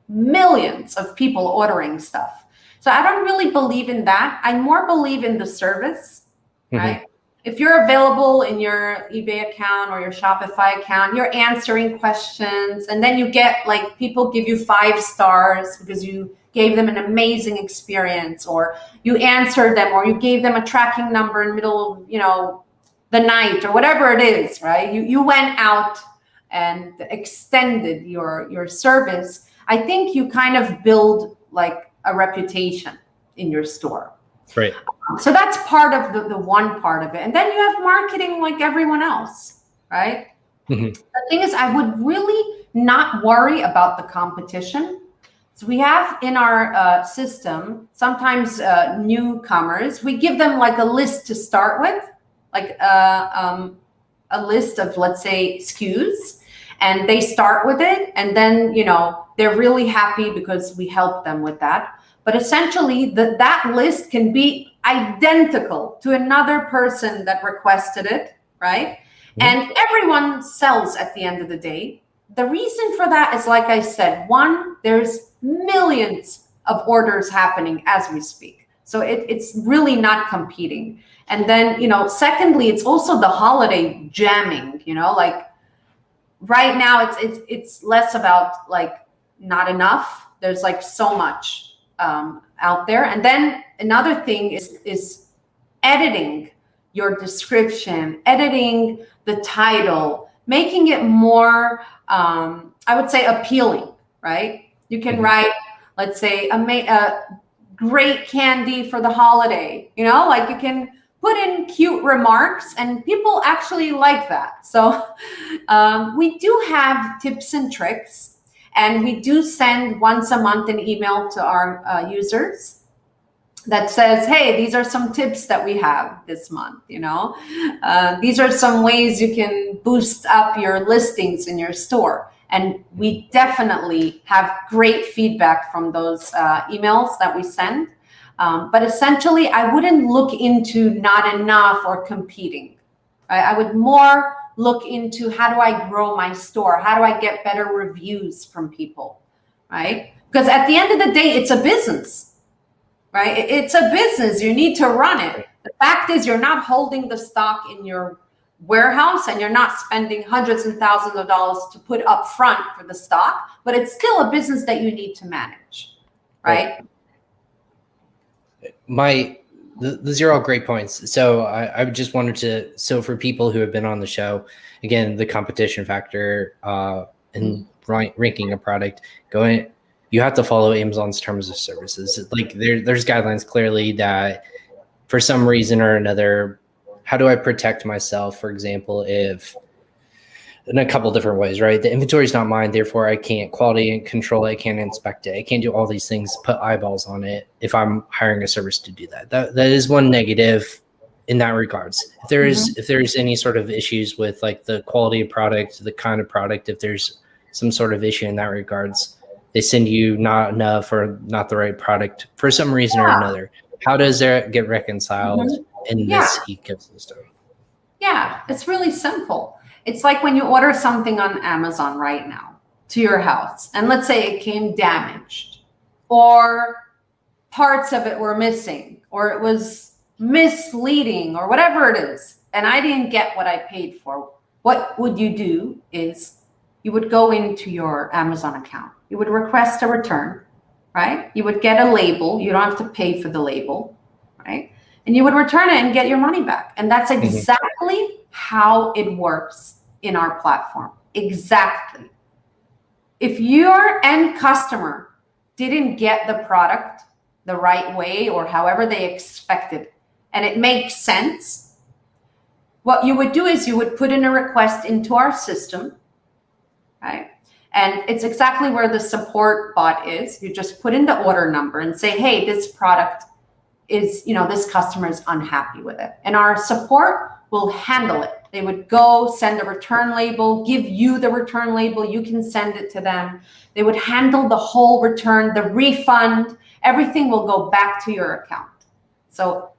B: millions of people ordering stuff. So I don't really believe in that. I more believe in the service, right? If you're available in your eBay account or your Shopify account, you're answering questions, and then you get like people give you 5 stars because you gave them an amazing experience, or you answered them, or you gave them a tracking number in the middle of, the night, or whatever it is, right? You went out and extended your service. I think you kind of build like a reputation in your store.
A: Right.
B: So that's part of the one part of it. And then you have marketing like everyone else, right? The thing is, I would really not worry about the competition. So we have in our system, sometimes newcomers, we give them like a list to start with, like a list of, let's say, SKUs, and they start with it. And then, they're really happy because we help them with that. But essentially, that list can be identical to another person that requested it, right? And everyone sells at the end of the day. The reason for that is, like I said, one, there's millions of orders happening as we speak. So it's really not competing. And then, secondly, it's also the holiday jamming, like right now it's less about like not enough. There's like so much out there. And then another thing is editing your description, editing the title, making it more, I would say, appealing, right? You can write, let's say, a great candy for the holiday, like you can put in cute remarks, and people actually like that. So we do have tips and tricks. And we do send once a month an email to our users that says, hey, these are some tips that we have this month, these are some ways you can boost up your listings in your store. And we definitely have great feedback from those emails that we send. But essentially, I wouldn't look into not enough or competing. Right? I would more look into, how do I grow my store? How do I get better reviews from people, right? Because at the end of the day, it's a business, right? It's a business. You need to run it. The fact is, you're not holding the stock in your warehouse, and you're not spending hundreds and thousands of dollars to put up front for the stock, but it's still a business that you need to manage, right?
A: Those are all great points. So I just wanted to, so for people who have been on the show, again, the competition factor and ranking a product, you have to follow Amazon's terms of services. Like there's guidelines clearly that for some reason or another, how do I protect myself, for example, if in a couple different ways, right? The inventory is not mine, therefore I can't quality control it, I can't inspect it, I can't do all these things, put eyeballs on it if I'm hiring a service to do that. That is one negative in that regards. If there's any sort of issues with like the quality of product, the kind of product, if there's some sort of issue in that regards, they send you not enough or not the right product for some reason or another. How does that get reconciled in this ecosystem?
B: Yeah, it's really simple. It's like when you order something on Amazon right now to your house, and let's say it came damaged, or parts of it were missing, or it was misleading, or whatever it is, and I didn't get what I paid for. What would you do is you would go into your Amazon account. You would request a return, right? You would get a label. You don't have to pay for the label, right? And you would return it and get your money back. And that's exactly how it works in our platform. Exactly. If your end customer didn't get the product the right way or however they expected, and it makes sense, what you would do is you would put in a request into our system, right? And it's exactly where the support bot is. You just put in the order number and say, hey, this product is, this customer is unhappy with it. And our support will handle it. They would go send a return label, give you the return label. You can send it to them. They would handle the whole return, the refund, everything will go back to your account. So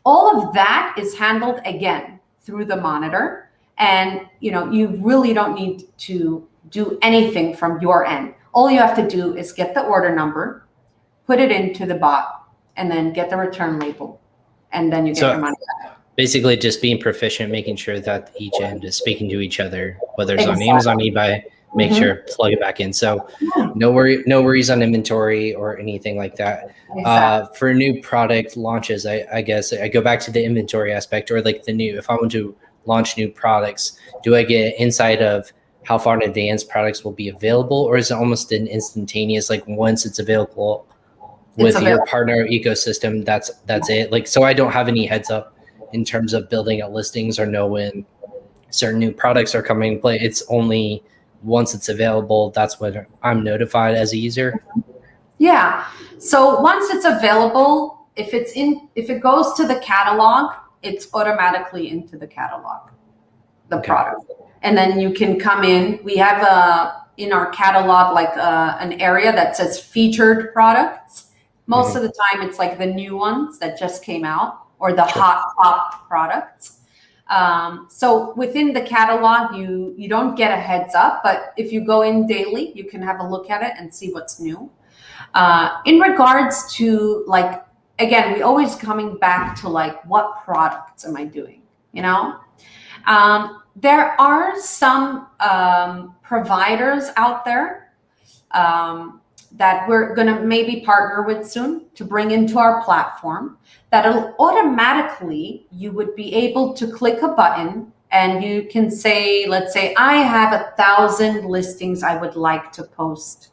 B: all of that is handled again through the monitor. And, you really don't need to do anything from your end. All you have to do is get the order number, put it into the bot, and then get the return label. And then you get your money back.
A: Basically just being proficient, making sure that each end is speaking to each other, whether it's on Amazon, eBay, make sure, plug it back in. So no worries on inventory or anything like that. For new product launches, I guess I go back to the inventory aspect, or like if I want to launch new products, do I get insight of how far in advance products will be available, or is it almost an instantaneous, like once it's available with your partner ecosystem, that's it? Like, so I don't have any heads up in terms of building out listings or know when certain new products are coming in play. It's only once it's available, that's when I'm notified as a user.
B: Yeah. So once it's available, if it goes to the catalog, it's automatically into the catalog, the product. And then you can come in. We have in our catalog like an area that says featured products. Most of the time, it's like the new ones that just came out, or the hot top products. So within the catalog, you don't get a heads up, but if you go in daily, you can have a look at it and see what's new. In regards to like, again, we always coming back to like, what products am I doing? There are some providers out there that we're going to maybe partner with soon to bring into our platform that'll automatically, you would be able to click a button and you can say, let's say I have 1,000 listings I would like to post.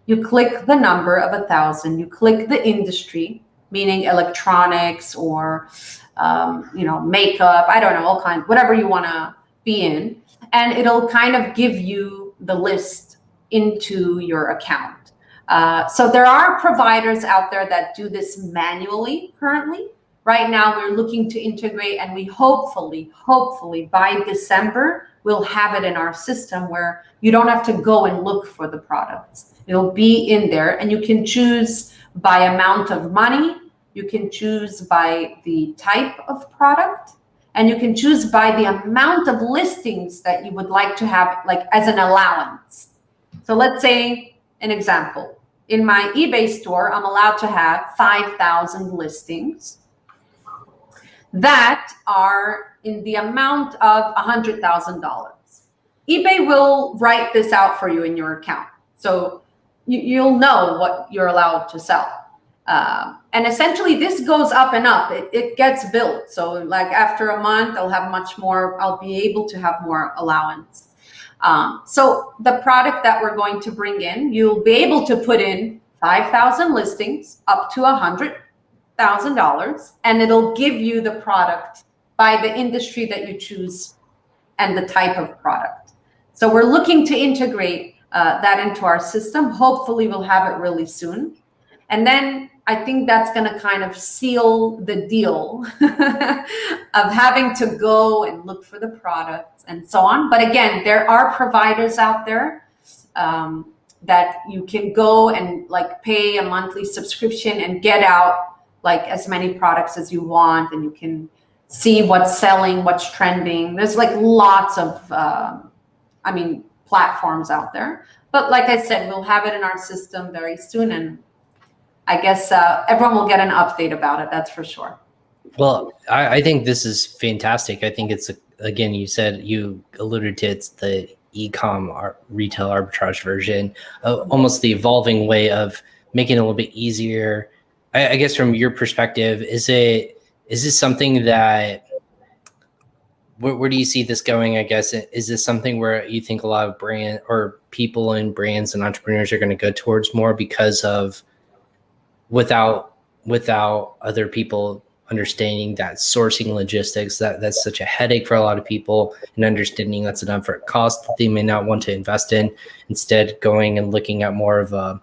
B: You click the number of 1,000, you click the industry, meaning electronics or, makeup, I don't know, all kinds, whatever you want to be in, and it'll kind of give you the list into your account. So there are providers out there that do this manually currently. Right now, we're looking to integrate, and we hopefully by December, we'll have it in our system where you don't have to go and look for the products. It'll be in there, and you can choose by amount of money, you can choose by the type of product, and you can choose by the amount of listings that you would like to have, like as an allowance. So let's say an example. In my eBay store, I'm allowed to have 5,000 listings that are in the amount of $100,000. eBay will write this out for you in your account. So you'll know what you're allowed to sell. And essentially this goes up and up. It gets built. So like after a month, I'll be able to have more allowance. So the product that we're going to bring in, you'll be able to put in 5,000 listings up to $100,000, and it'll give you the product by the industry that you choose and the type of product. So we're looking to integrate that into our system. Hopefully we'll have it really soon. And then I think that's going to kind of seal the deal of having to go and look for the products and so on. But again, there are providers out there that you can go and like pay a monthly subscription and get out like as many products as you want, and you can see what's selling, what's trending. There's like lots of, platforms out there. But like I said, we'll have it in our system very soon, and I guess everyone will get an update about it. That's for sure.
A: Well, I think this is fantastic. I think it's, again, you alluded to, it's the e-com retail arbitrage version, almost the evolving way of making it a little bit easier. I guess from your perspective, is this something that, where do you see this going? I guess, is this something where you think a lot of brand or people and brands and entrepreneurs are going to go towards more because of without other people understanding that sourcing logistics, that's such a headache for a lot of people, and understanding that's an upfront cost that they may not want to invest in, instead going and looking at more of a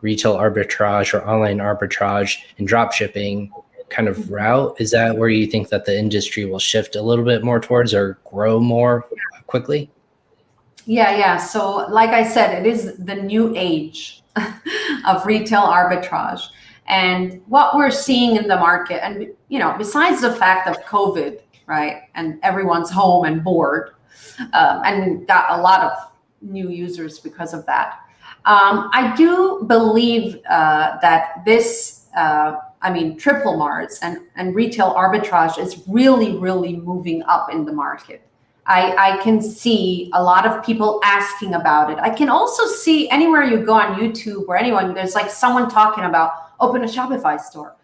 A: retail arbitrage or online arbitrage and drop shipping kind of route? Is that where you think that the industry will shift a little bit more towards or grow more quickly?
B: Yeah. So like I said, it is the new age of retail arbitrage. And what we're seeing in the market, and besides the fact of COVID, right, and everyone's home and bored, and got a lot of new users because of that, I do believe that this, Triplemars and retail arbitrage is really, really moving up in the market. I can see a lot of people asking about it. I can also see anywhere you go on YouTube or anyone, there's like someone talking about open a Shopify store,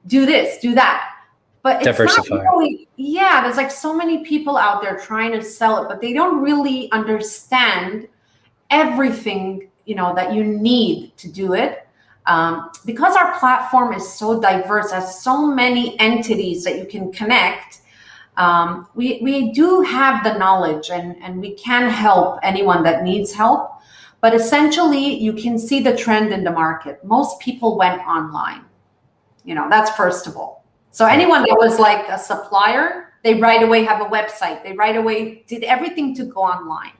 B: do this, do that. But it's
A: diversify.
B: Not really, there's like so many people out there trying to sell it, but they don't really understand everything, that you need to do it. Because our platform is so diverse, has so many entities that you can connect, we do have the knowledge and we can help anyone that needs help. But essentially, you can see the trend in the market. Most people went online. That's first of all. So anyone that was like a supplier, they right away have a website. They right away did everything to go online.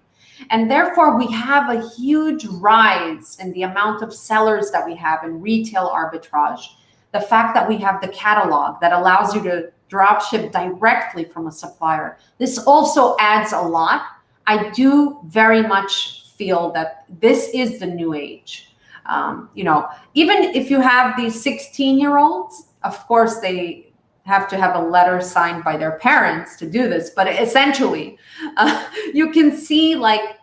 B: And therefore, we have a huge rise in the amount of sellers that we have in retail arbitrage. The fact that we have the catalog that allows you to drop ship directly from a supplier. This also adds a lot. I do very much feel that this is the new age. Even if you have these 16-year-olds, of course, they have to have a letter signed by their parents to do this. But essentially, you can see like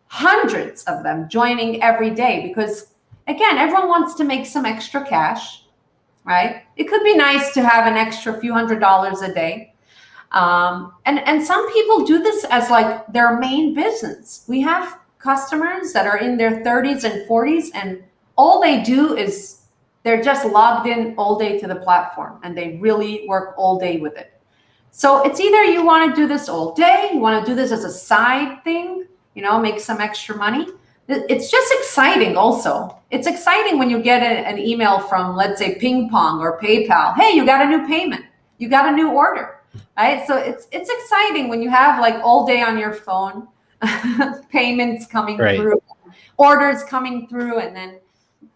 B: hundreds of them joining every day because, again, everyone wants to make some extra cash, right? It could be nice to have an extra few $100s a day. And some people do this as like their main business. We have customers that are in their 30s and 40s, and all they do is they're just logged in all day to the platform, and they really work all day with it. So it's either you want to do this all day, you want to do this as a side thing, make some extra money. It's just exciting also. It's exciting when you get an email from, let's say, Ping Pong or PayPal. Hey, you got a new payment. You got a new order, right? So it's exciting when you have like all day on your phone, payments coming through, orders coming through, and then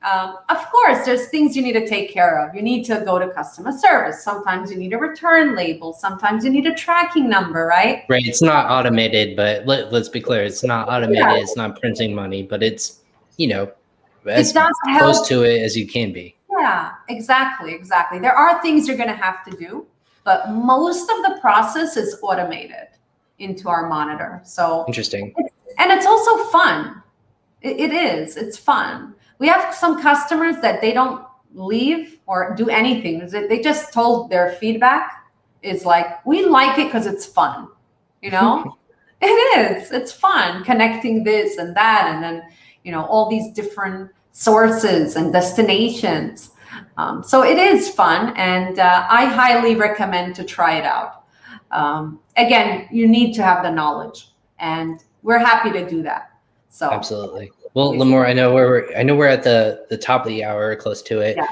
B: of course, there's things you need to take care of. You need to go to customer service. Sometimes you need a return label. Sometimes you need a tracking number, right?
A: Right. It's not automated, but let's be clear. It's not automated. Yeah. It's not printing money, but it's, as close to it as you can be.
B: Yeah, exactly. There are things you're going to have to do, but most of the process is automated into our monitor. So
A: interesting.
B: And it's also fun. It is. It's fun. We have some customers that they don't leave or do anything. They just told their feedback is like, we like it because it's fun. It is. It's fun connecting this and that. And then, all these different sources and destinations. So it is fun, and I highly recommend to try it out. Again, you need to have the knowledge, and we're happy to do that. So
A: absolutely. Well, Limor, I know we're at the top of the hour, close to it.
B: Yeah.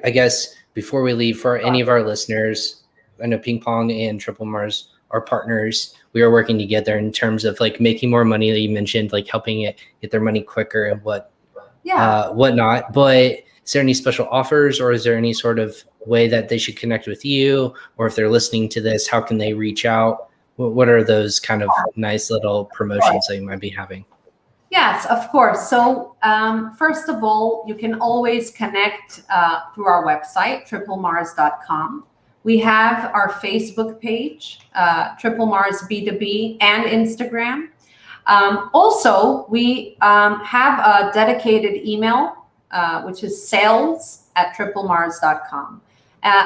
A: I guess before we leave, for any of our listeners, I know Ping Pong and Triplemars are partners. We are working together in terms of like making more money. That you mentioned, like helping it get their money quicker and whatnot. But is there any special offers, or is there any sort of way that they should connect with you, or if they're listening to this, how can they reach out? What are those kind of nice little promotions that you might be having?
B: Yes, of course. So first of all, you can always connect through our website, triplemars.com. We have our Facebook page, Triplemars B2B, and Instagram. Also, we have a dedicated email, which is sales@triplemars.com.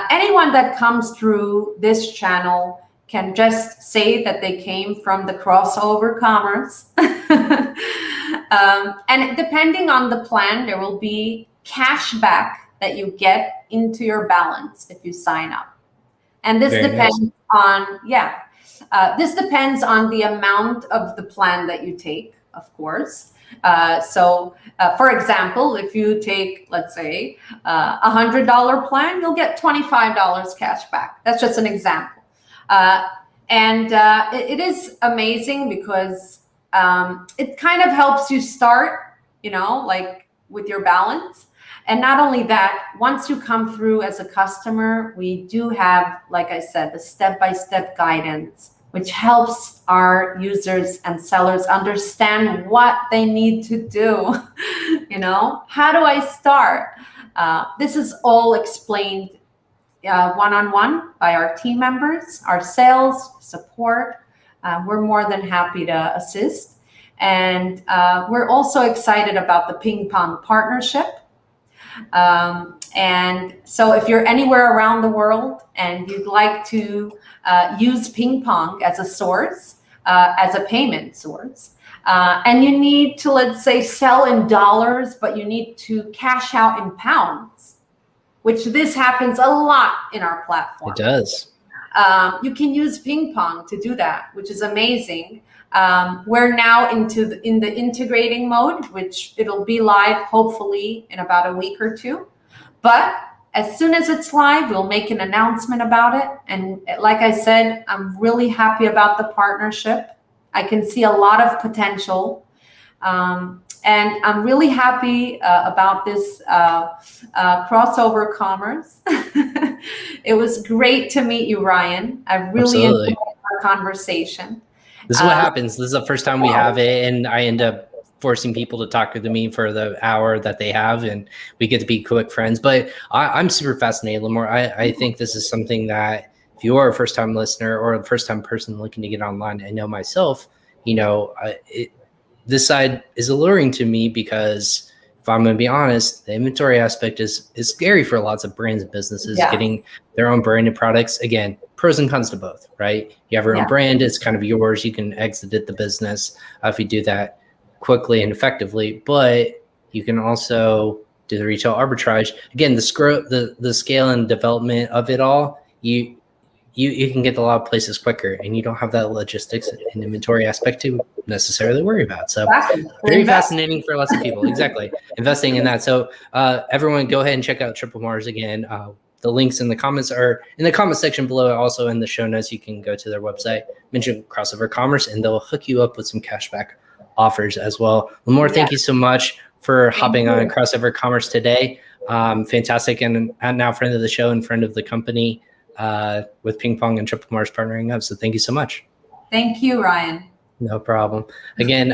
B: Anyone that comes through this channel can just say that they came from the Crossover Commerce. And depending on the plan, there will be cash back that you get into your balance if you sign up. And this depends on, this depends on the amount of the plan that you take, of course. So for example, if you take, let's say, $100 plan, you'll get $25 cash back. That's just an example. And it is amazing because it kind of helps you start, like with your balance. And not only that, once you come through as a customer, we do have, like I said, the step-by-step guidance, which helps our users and sellers understand what they need to do. How do I start? This is all explained one-on-one by our team members, our sales, support. We're more than happy to assist. And we're also excited about the Ping Pong partnership. And so if you're anywhere around the world and you'd like to use Ping Pong as a source, as a payment source, and you need to, let's say, sell in dollars, but you need to cash out in pounds, which this happens a lot in our platform.
A: It does.
B: You can use Ping Pong to do that, which is amazing. We're now in the integrating mode, which it'll be live hopefully in about a week or two. But as soon as it's live, we'll make an announcement about it. And like I said, I'm really happy about the partnership. I can see a lot of potential. And I'm really happy about this Crossover Commerce. It was great to meet you, Ryan. I really enjoyed our conversation.
A: This is what happens. This is the first time we have it, and I end up forcing people to talk to me for the hour that they have, and we get to be quick friends. But I'm super fascinated, Limor. I think this is something that if you are a first-time listener or a first-time person looking to get online, I know myself, this side is alluring to me because if I'm going to be honest, the inventory aspect is scary for lots of brands and businesses getting their own branded products. Again, pros and cons to both, right? You have your own brand, it's kind of yours. You can exit the business if you do that quickly and effectively, but you can also do the retail arbitrage. Again, the scale and development of it all, you can get to a lot of places quicker, and you don't have that logistics and inventory aspect to necessarily worry about. So very fascinating for lots of people. Exactly. Investing in that. So everyone go ahead and check out Triplemars again. The links in the comments are in the comment section below. Also in the show notes, you can go to their website, mention Crossover Commerce, and they'll hook you up with some cashback offers as well. Limor, thank you so much for hopping on Crossover Commerce today. Fantastic. And now friend of the show and friend of the company with Ping Pong and Triplemars partnering up. So thank you so much.
B: Thank you, Ryan.
A: No problem. Again,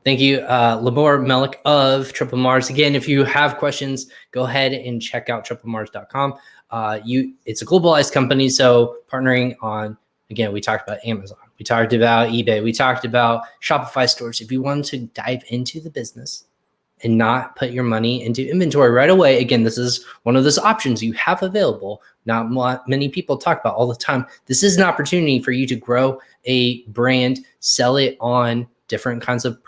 A: thank you, Limor Melech of Triplemars. Again, if you have questions, go ahead and check out triplemars.com. It's a globalized company, so partnering on, again, we talked about Amazon, we talked about eBay, we talked about Shopify stores. If you want to dive into the business and not put your money into inventory right away, again, this is one of those options you have available. Not many people talk about all the time. This is an opportunity for you to grow a brand, sell it on different kinds of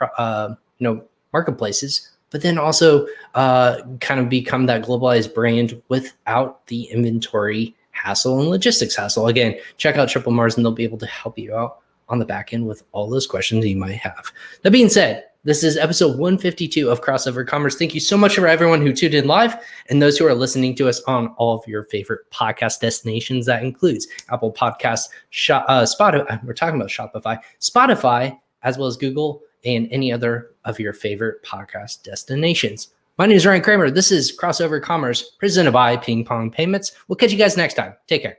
A: marketplaces, but then also kind of become that globalized brand without the inventory hassle and logistics hassle. Again, check out Triplemars and they'll be able to help you out on the back end with all those questions you might have. That being said, this is episode 152 of Crossover Commerce. Thank you so much for everyone who tuned in live and those who are listening to us on all of your favorite podcast destinations. That includes Apple Podcasts, Spotify. We're talking about Shopify, Spotify, as well as Google and any other of your favorite podcast destinations. My name is Ryan Cramer. This is Crossover Commerce presented by Ping Pong Payments. We'll catch you guys next time. Take care.